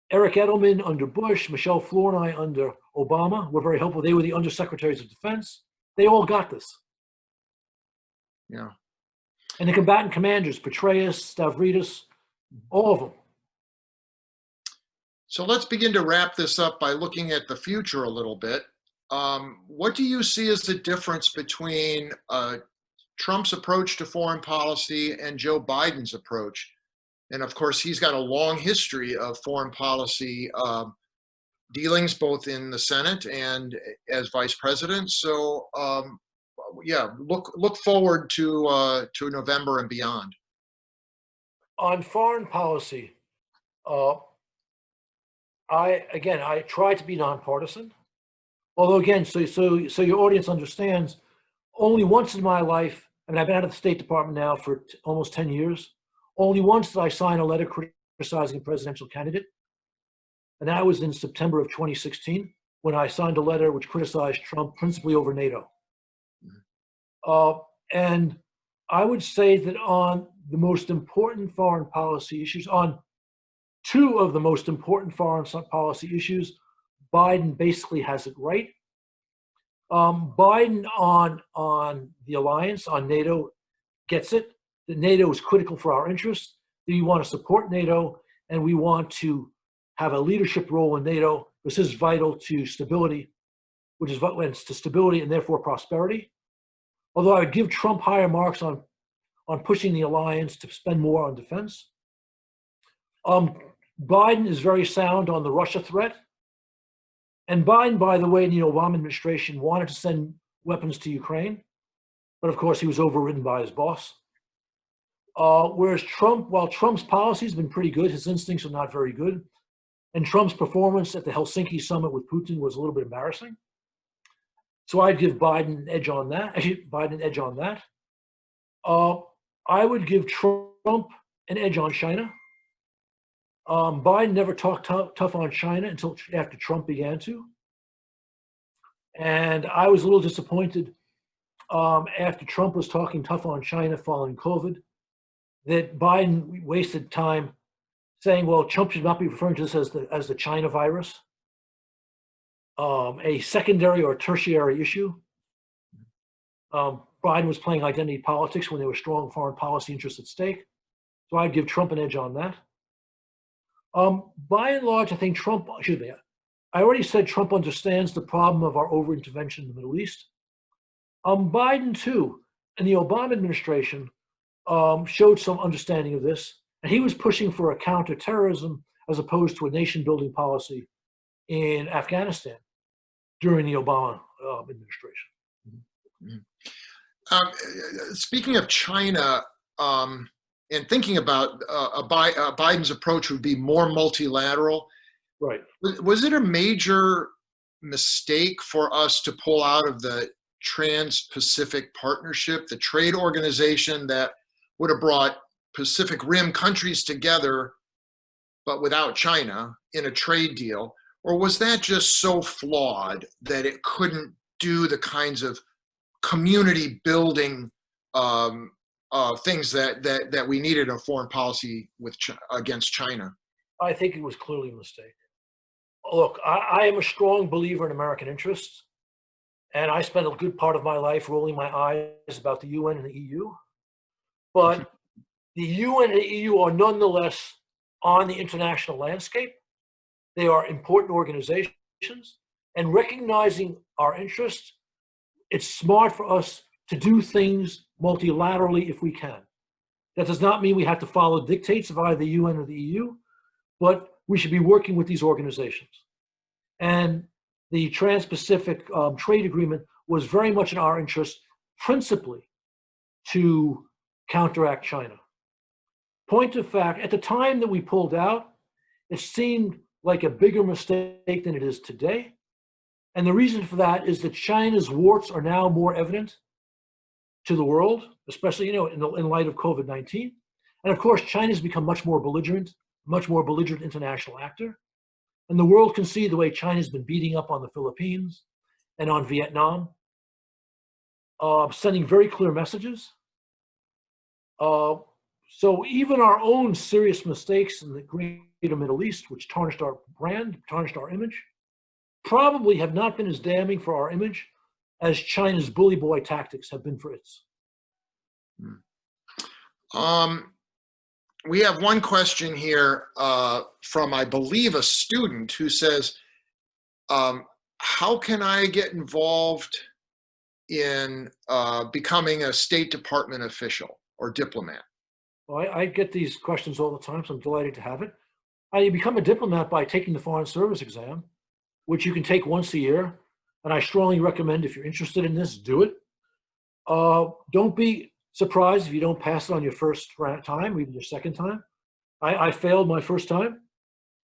[SPEAKER 4] Eric Edelman under Bush, Michelle Flournoy under Obama were very helpful. They were the undersecretaries of defense. They all got this.
[SPEAKER 3] Yeah.
[SPEAKER 4] And the combatant commanders, Petraeus, Stavridis, all of them.
[SPEAKER 3] So let's begin to wrap this up by looking at the future a little bit. What do you see as the difference between Trump's approach to foreign policy and Joe Biden's approach? And of course, he's got a long history of foreign policy dealings, both in the Senate and as vice president. So yeah, look forward to November and beyond.
[SPEAKER 4] On foreign policy, I try to be nonpartisan. Although again, so your audience understands, only once in my life, I mean, I've been out of the State Department now for almost 10 years. Only once did I sign a letter criticizing a presidential candidate, and that was in September of 2016, when I signed a letter which criticized Trump principally over NATO. And I would say that on the most important foreign policy issues, on 2 of the most important foreign policy issues, Biden basically has it right. Biden on the alliance, on NATO, gets it, that NATO is critical for our interests, that we want to support NATO, and we want to have a leadership role in NATO. This is vital to stability, which is to stability and therefore prosperity. Although I would give Trump higher marks on pushing the alliance to spend more on defense. Biden is very sound on the Russia threat. And Biden, by the way, in the Obama administration, wanted to send weapons to Ukraine, but of course he was overridden by his boss. Whereas Trump, while Trump's policy has been pretty good, his instincts are not very good. And Trump's performance at the Helsinki summit with Putin was a little bit embarrassing. So I'd give Biden an edge on that. I would give Trump an edge on China. Biden never talked tough on China until after Trump began to. And I was a little disappointed after Trump was talking tough on China following COVID, that Biden wasted time saying, well, Trump should not be referring to this as the China virus, a secondary or tertiary issue. Biden was playing identity politics when there were strong foreign policy interests at stake. So I'd give Trump an edge on that. By and large, I think I already said Trump understands the problem of our over-intervention in the Middle East. Biden, too, and the Obama administration showed some understanding of this, and he was pushing for a counterterrorism as opposed to a nation-building policy in Afghanistan during the Obama administration.
[SPEAKER 3] Speaking of China, and thinking about Biden's approach would be more multilateral.
[SPEAKER 4] Right.
[SPEAKER 3] Was it a major mistake for us to pull out of the Trans-Pacific Partnership, the trade organization that would have brought Pacific Rim countries together, but without China, in a trade deal? Or was that just so flawed that it couldn't do the kinds of community building things that we needed in a foreign policy against China?
[SPEAKER 4] I think it was clearly a mistake. Look, I am a strong believer in American interests, and I spent a good part of my life rolling my eyes about the UN and the EU. But the UN and the EU are nonetheless on the international landscape. They are important organizations, and recognizing our interests, it's smart for us to do things multilaterally if we can. That does not mean we have to follow dictates of either the UN or the EU, but we should be working with these organizations. And the Trans-Pacific Trade Agreement was very much in our interest, principally to counteract China. Point of fact, at the time that we pulled out, it seemed like a bigger mistake than it is today. And the reason for that is that China's warts are now more evident to the world, especially in light of COVID-19. And of course, China's become much more belligerent international actor. And the world can see the way China's been beating up on the Philippines and on Vietnam, sending very clear messages. So even our own serious mistakes in the greater Middle East, which tarnished our brand, tarnished our image, probably have not been as damning for our image as China's bully boy tactics have been for its.
[SPEAKER 3] We have one question here from, I believe, a student who says, how can I get involved in becoming a State Department official or diplomat?
[SPEAKER 4] Well, I get these questions all the time, so I'm delighted to have it. You become a diplomat by taking the Foreign Service exam, which you can take once a year. And I strongly recommend, if you're interested in this, do it. Don't be surprised if you don't pass it on your first time, or even your second time. I failed my first time.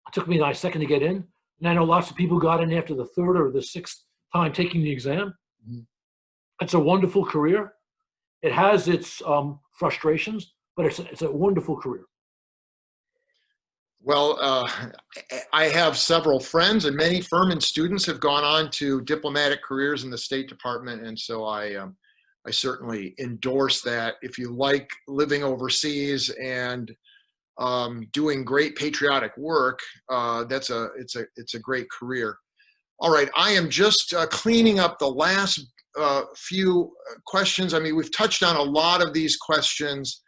[SPEAKER 4] It took me my second to get in. And I know lots of people got in after the third or the sixth time taking the exam. Mm-hmm. It's a wonderful career. It has its frustrations, but it's a wonderful career.
[SPEAKER 3] Well, I have several friends, and many Furman students have gone on to diplomatic careers in the State Department, and so I certainly endorse that. If you like living overseas and doing great patriotic work, it's a great career. All right, I am just cleaning up the last few questions. I mean, we've touched on a lot of these questions.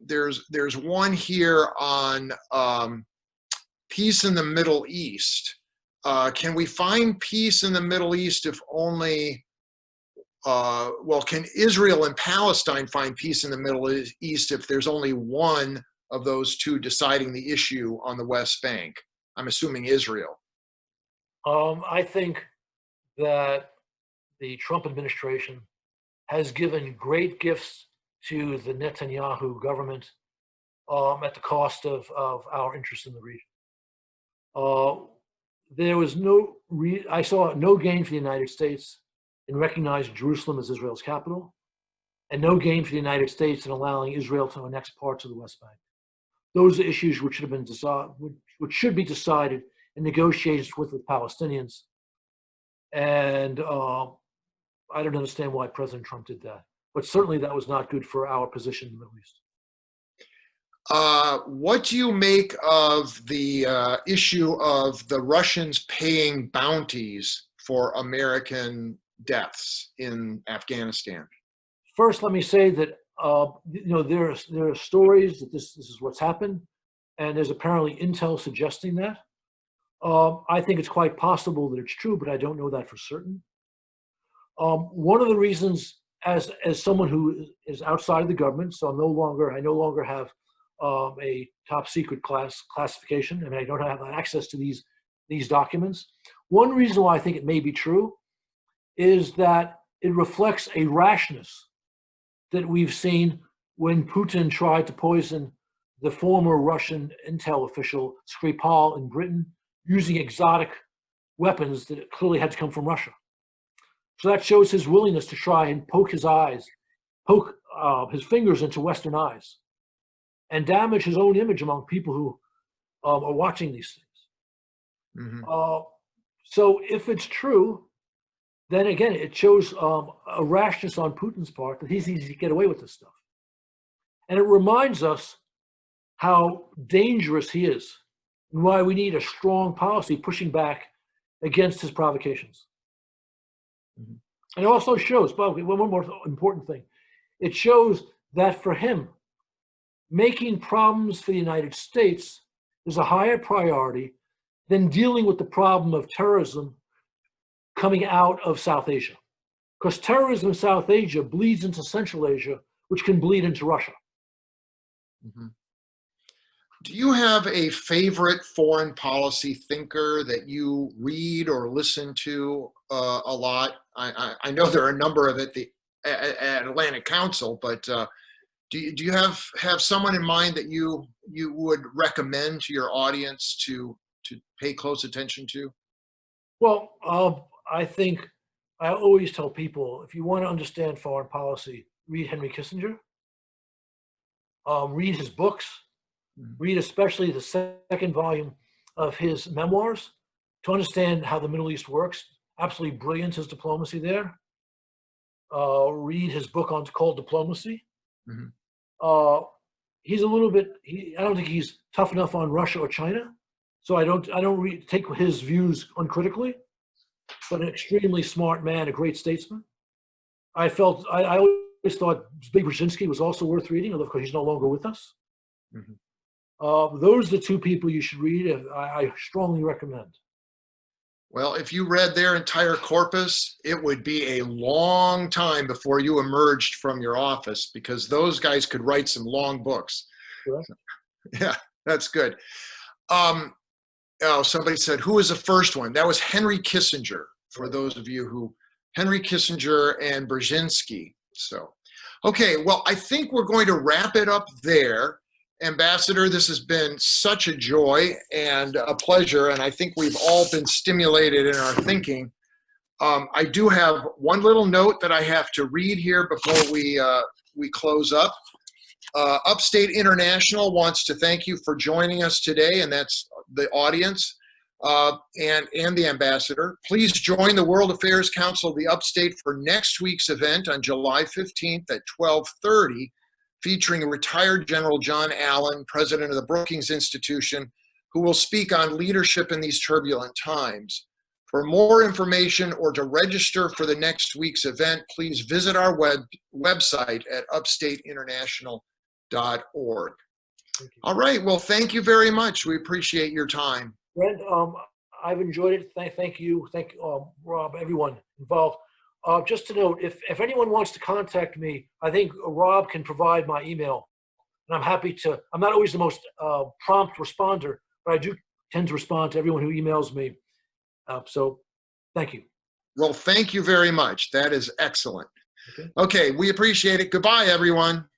[SPEAKER 3] There's one here on peace in the Middle East. Can we find peace in the Middle East if only, can Israel and Palestine find peace in the Middle East if there's only one of those two deciding the issue on the West Bank? I'm assuming Israel.
[SPEAKER 4] I think that the Trump administration has given great gifts to the Netanyahu government at the cost of our interest in the region. There was I saw no gain for the United States in recognizing Jerusalem as Israel's capital, and no gain for the United States in allowing Israel to annex parts of the West Bank. Those are issues which should have been which should be decided in negotiations with the Palestinians. And I don't understand why President Trump did that. But certainly that was not good for our position in the Middle East.
[SPEAKER 3] What do you make of the issue of the Russians paying bounties for American deaths in Afghanistan?
[SPEAKER 4] First, let me say that there are stories that this is what's happened, and there's apparently intel suggesting that. I think it's quite possible that it's true, but I don't know that for certain. One of the reasons, as someone who is outside of the government, so I no longer have a top secret classification, and I don't have access to these documents. One reason why I think it may be true is that it reflects a rashness that we've seen when Putin tried to poison the former Russian intel official Skripal in Britain using exotic weapons that clearly had to come from Russia. So that shows his willingness to try and poke his fingers into Western eyes and damage his own image among people who are watching these things.
[SPEAKER 3] Mhm.
[SPEAKER 4] So if it's true, then again, it shows a rashness on Putin's part that he's easy to get away with this stuff. And it reminds us how dangerous he is and why we need a strong policy pushing back against his provocations.
[SPEAKER 3] Mhm.
[SPEAKER 4] And it also shows, well, one more important thing. It shows that for him, making problems for the United States is a higher priority than dealing with the problem of terrorism coming out of South Asia. Because terrorism in South Asia bleeds into Central Asia, which can bleed into Russia.
[SPEAKER 3] Mhm. Do you have a favorite foreign policy thinker that you read or listen to a lot? I know there are a number of at Atlantic Council, but do you have someone in mind that you would recommend to your audience to pay close attention to?
[SPEAKER 4] Well, I think I always tell people, if you want to understand foreign policy, read Henry Kissinger, read his books, read especially the second volume of his memoirs to understand how the Middle East works. Absolutely brilliant, his diplomacy there. Read his book called Diplomacy.
[SPEAKER 3] Mhm.
[SPEAKER 4] He's a little bit, I don't think he's tough enough on Russia or China. So I don't take his views uncritically, but an extremely smart man, a great statesman. I always thought Zbigniew Brzezinski was also worth reading, although of course he's no longer with us.
[SPEAKER 3] Mhm.
[SPEAKER 4] Those are the two people you should read, and I strongly recommend.
[SPEAKER 3] Well, if you read their entire corpus, it would be a long time before you emerged from your office, because those guys could write some long books.
[SPEAKER 4] Correct.
[SPEAKER 3] Yeah, that's good. Somebody said, who was the first one? That was Henry Kissinger, for those of you who, Henry Kissinger and Brzezinski. So, okay, well, I think we're going to wrap it up there. Ambassador, this has been such a joy and a pleasure, and I think we've all been stimulated in our thinking. I do have one little note that I have to read here before we close up. Upstate International wants to thank you for joining us today, and that's the audience and the ambassador. Please join the World Affairs Council of the Upstate for next week's event on July 15th at 12:30, featuring retired General John Allen, president of the Brookings Institution, who will speak on leadership in these turbulent times. For more information or to register for the next week's event, please visit our website at upstateinternational.org. All right, well, thank you very much. We appreciate your time.
[SPEAKER 4] Brent, I've enjoyed it. Thank you, Rob, everyone involved. Just to note, if anyone wants to contact me, I think Rob can provide my email, and I'm happy to. I'm not always the most prompt responder, but I do tend to respond to everyone who emails me. So thank you.
[SPEAKER 3] Well, thank you very much. That is excellent. Okay, we appreciate it. Goodbye, everyone.